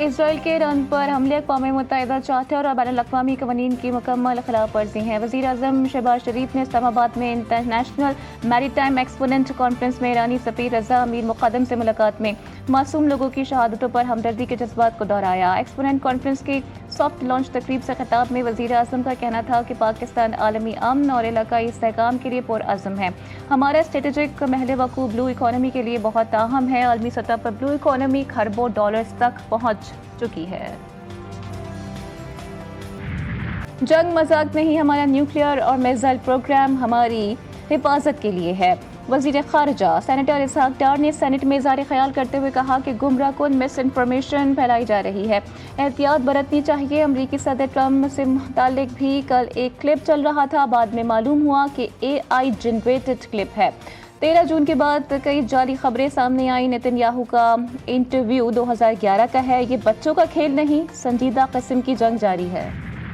Israel के Iran पर हमले अक़वाम मुत्तहिदा चार्टर और बैनुल अक़वामी क़वानीन की मुकम्मल खिलाफ वर्जी है। वज़ीर आज़म शहबाज शरीफ ने इस्लामाबाद में इंटरनेशनल मैरीटाइम एक्सपोनेंट कॉन्फ्रेंस में ईरानी सफ़ीर रज़ा अमीर मुक़द्दम से मुलाकात में मासूम लोगों की शहादतों पर हमदर्दी के जज्बात को दोहराया। एक्सपोनेंट कॉन्फ्रेंस की सॉफ्ट लॉन्च तकरीब से खिताब में वज़ीर आज़म का कहना था कि पाकिस्तान आलमी अमन और इलाकाई इस्तेहकाम के लिए पुरअज़्म है। हमारा स्ट्रेटेजिक महल वक़ू ब्लू इकॉनमी के लिए बहुत अहम है। आलमी सतह पर ब्लू इकॉनमी खरबों डॉलर्स तक पहुँच चुकी है। जंग मजाक नहीं, हमारा न्यूक्लियर और मिसाइल प्रोग्राम हमारी हिफाजत के लिए है। वज़ीर ख़ारिजा सेनेटर इसहाक डार ने सेनेट में इज़हार ख्याल करते हुए कहा कि गुमराह कुन मिस इन्फॉर्मेशन फैलाई जा रही है, एहतियात बरतनी चाहिए। अमरीकी सदर ट्रम्प से मुतालिक भी कल एक क्लिप चल रहा था, बाद में मालूम हुआ कि AI जनरेटेड क्लिप है। 13 जून के बाद कई जाली खबरें सामने आई। नेतन्याहू का इंटरव्यू 2011 का है। ये बच्चों का खेल नहीं, संजीदा किस्म की जंग जारी है।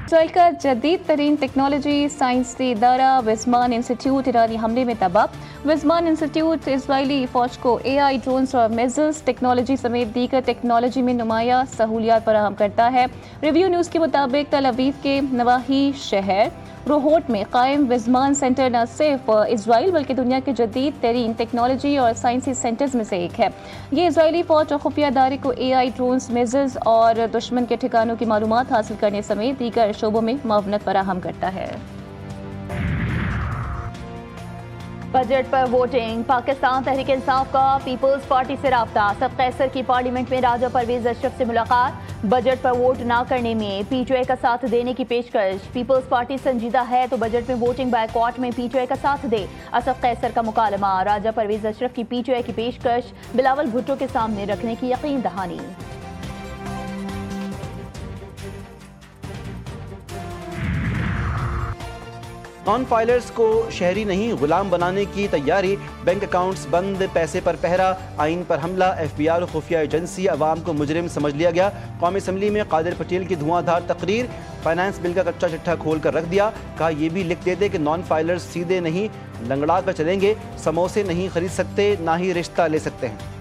इसराइल का जदीद तरीन टेक्नोलॉजी साइंसी इदारा विज़मान इंस्टीट्यूट ईरानी हमले में तबाह। विज़मान इंस्टीट्यूट इसराइली फौज को AI ड्रोन्स और मिसाइल्स टेक्नोलॉजी समेत दीगर टेक्नोलॉजी में नुमाया सहूलियात फराहम करता है। रिव्यू न्यूज़ के मुताबिक तल अवीव के नवाही शहर रोहोट में कायम विज़मान सेंटर न सिर्फ इसराइल बल्कि दुनिया के जदीद तरीन टेक्नोलॉजी और साइंसी सेंटर्स में से एक है। ये इसराइली फौज और खुफिया इदारे को AI ड्रोन्स, मिसाइल्स और दुश्मन के ठिकानों की मालूमात हासिल करने समेत दीगर शोबों में मावनत फराहम करता है। बजट पर वोटिंग। पाकिस्तान तहरीक इंसाफ का पीपल्स पार्टी से राब्ता। असद कैसर की पार्लियामेंट में राजा परवेज अशरफ से मुलाकात। बजट पर वोट ना करने में PTI का साथ देने की पेशकश। पीपल्स पार्टी संजीदा है तो बजट में वोटिंग बायकॉट में PTI का साथ दे। असद कैसर का मुकालमा। राजा परवेज अशरफ की PTI की पेशकश बिलावल भुट्टो के सामने रखने की यकीन दहानी। नॉन फाइलर्स को शहरी नहीं गुलाम बनाने की तैयारी। बैंक अकाउंट्स बंद, पैसे पर पहरा, आइन पर हमला। FBI और खुफिया एजेंसी अवाम को मुजरिम समझ लिया गया। कौमी असम्बली में कादिर पटेल की धुआंधार तकरीर। फाइनेंस बिल का कच्चा चिट्ठा खोल कर रख दिया। कहा यह भी लिख देते कि नॉन फाइलर्स सीधे नहीं लंगड़ा कर चलेंगे, समोसे नहीं खरीद सकते, ना ही रिश्ता ले सकते हैं।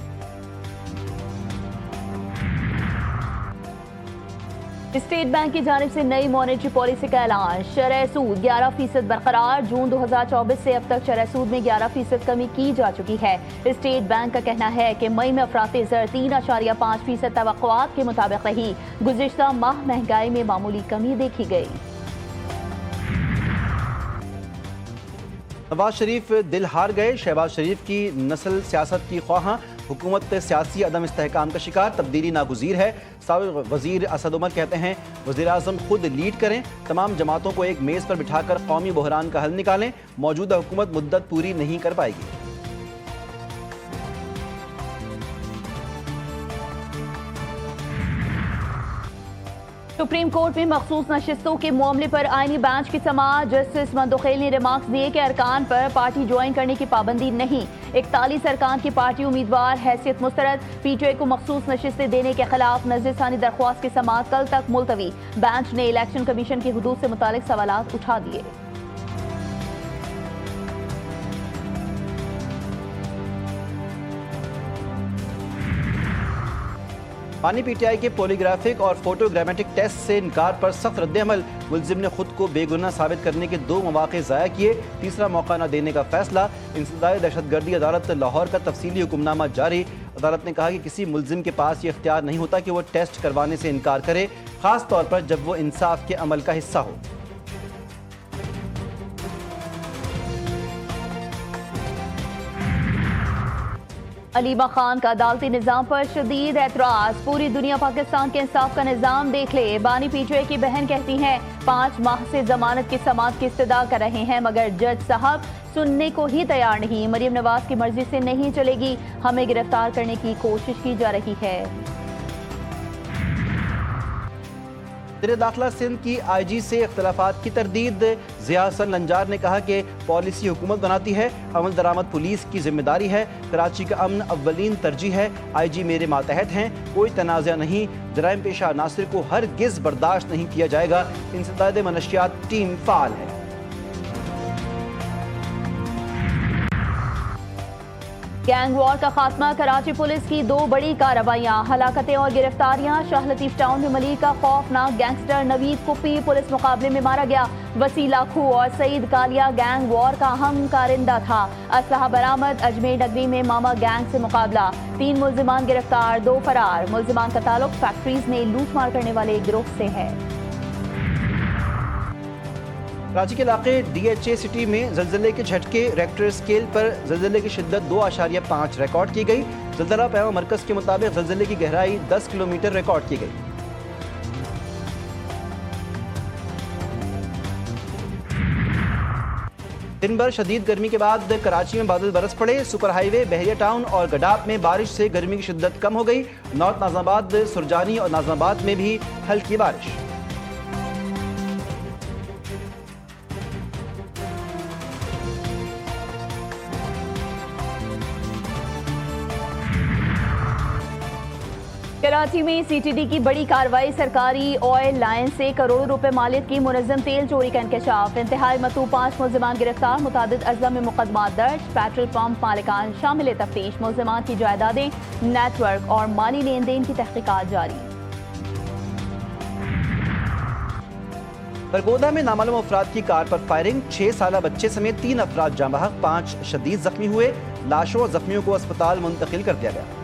स्टेट बैंक की जानिब से नई मॉनेटरी पॉलिसी का ऐलान। शरह सूद 11% बरकरार। जून 2024 से अब तक शरह सूद में 11% कमी की जा चुकी है। स्टेट बैंक का कहना है कि मई में अफराते ज़र 3.5% तवक्कुआत के मुताबिक रही। गुज़िश्ता माह महंगाई में मामूली कमी देखी गई। नवाज शरीफ दिल हार गए। शहबाज शरीफ की नस्ल सियासत की ख्वाहां, हुकूमत सियासी अदम इस्तेहकाम का शिकार, तब्दीली नागुज़ीर है। साबिक़ वज़ीर असद उमर कहते हैं वज़ीर आज़म खुद लीड करें, तमाम जमातों को एक मेज़ पर बिठाकर कौमी बहरान का हल निकालें। मौजूदा हुकूमत मुद्दत पूरी नहीं कर पाएगी। सुप्रीम कोर्ट में मखसूस नशिस्तों के मामले पर आईनी बेंच की समाअत। जस्टिस मंदोखेल ने रिमार्क्स दिए कि अरकान पर पार्टी ज्वाइन करने की पाबंदी नहीं। 41 अरकान की पार्टी उम्मीदवार हैसियत मुस्तरद। PTI को मखसूस नशिस्तें देने के खिलाफ नज़रसानी दरख्वास्त की समाअत कल तक मुलतवी। बेंच ने इलेक्शन कमीशन की हुदूद से मुतालिक सवालात उठा दिए। पानी PTI के पॉलीग्राफिक और फोटोग्रामेटिक टेस्ट से इनकार पर सख्त रद्द-ए-अमल। मुलजिम ने खुद को बेगुनाह साबित करने के 2 मौके ज़ाया किए, तीसरा मौका न देने का फैसला। इंसदाद दहशतगर्दी अदालत लाहौर का तफसीली हुक्मनामा जारी। अदालत ने कहा कि किसी मुलजिम के पास ये इख्तियार नहीं होता कि वो टेस्ट करवाने से इनकार करे, खास तौर पर जब वो इंसाफ के अमल का हिस्सा हो। अलीमा खान का अदालती निज़ाम पर शदीद एतराज़। पूरी दुनिया पाकिस्तान के इंसाफ का निज़ाम देख ले। बानी PTI की बहन कहती हैं 5 माह से जमानत की समाअत की इस्तदा कर रहे हैं मगर जज साहब सुनने को ही तैयार नहीं। मरियम नवाज की मर्जी से नहीं चलेगी, हमें गिरफ्तार करने की कोशिश की जा रही है। वज़ीर दाखिला सिंध की IG से इख्तलाफात की तरदीद। ज़िया हसन लंजार ने कहा कि पॉलिसी हुकूमत बनाती है, अमल दरामद पुलिस की जिम्मेदारी है। कराची का अमन अव्वलीन तरजीह है। IG मेरे मातहत हैं, कोई तनाज़ा नहीं। जराइम पेशा अनासिर को हरगिज़ बर्दाश्त नहीं किया जाएगा। इंसदाद मनशियात टीम फ़ाल है। गैंग वॉर का खात्मा, कराची पुलिस की 2 बड़ी कार्रवाइयां, हलाकतें और गिरफ्तारियां। शाह लतीफ टाउन में मलिक का खौफनाक गैंगस्टर नवीद कुप्पी पुलिस मुकाबले में मारा गया। वसीला खू और सईद कालिया गैंग वॉर का अहम कारिंदा था। असलहा बरामद। अजमेर नगरी में मामा गैंग से मुकाबला, 3 मुल्जिमान गिरफ्तार, 2 फरार। मुल्जिमान का ताल्लुक फैक्ट्रीज में लूटमार करने वाले एक गिरोह से है। कराची के इलाके DHA सिटी में जल्जले के झटके, रेक्टर स्केल पर जल्जले की शिद्दत 2.5 रिकॉर्ड की गई। जल्जला पैमा मरकज के मुताबिक जल्जले की गहराई 10 किलोमीटर रिकॉर्ड की गई। दिन भर शदीद गर्मी के बाद कराची में बादल बरस पड़े। सुपर हाईवे, बहरिया टाउन और गडाप में बारिश से गर्मी की शिद्दत कम हो गई। नॉर्थ नाजमाबाद, सुरजानी और नाजमाबाद में भी हल्की बारिश। कराची में CTD की बड़ी कार्रवाई, सरकारी ऑयल लाइन से करोड़ों रुपए मालियत की मुनज़्ज़म तेल चोरी का इंकशाफ। इंतहाई मतू 5 मुल्जिमान गिरफ्तार, मुतादिद अजला में मुकदमा दर्ज। पेट्रोल पंप मालिकान शामिल तफ्तीश, मुल्जिमान की जायदादें, नेटवर्क और माली लेन देन की तहकीकात जारी। सरगोदा में नामालूम अफराद की कार पर फायरिंग, 6 साला बच्चे समेत 3 अफराद जाँ बहक, 5 शदीद जख्मी हुए। लाशों और जख्मियों को अस्पताल मुंतकिल कर दिया गया।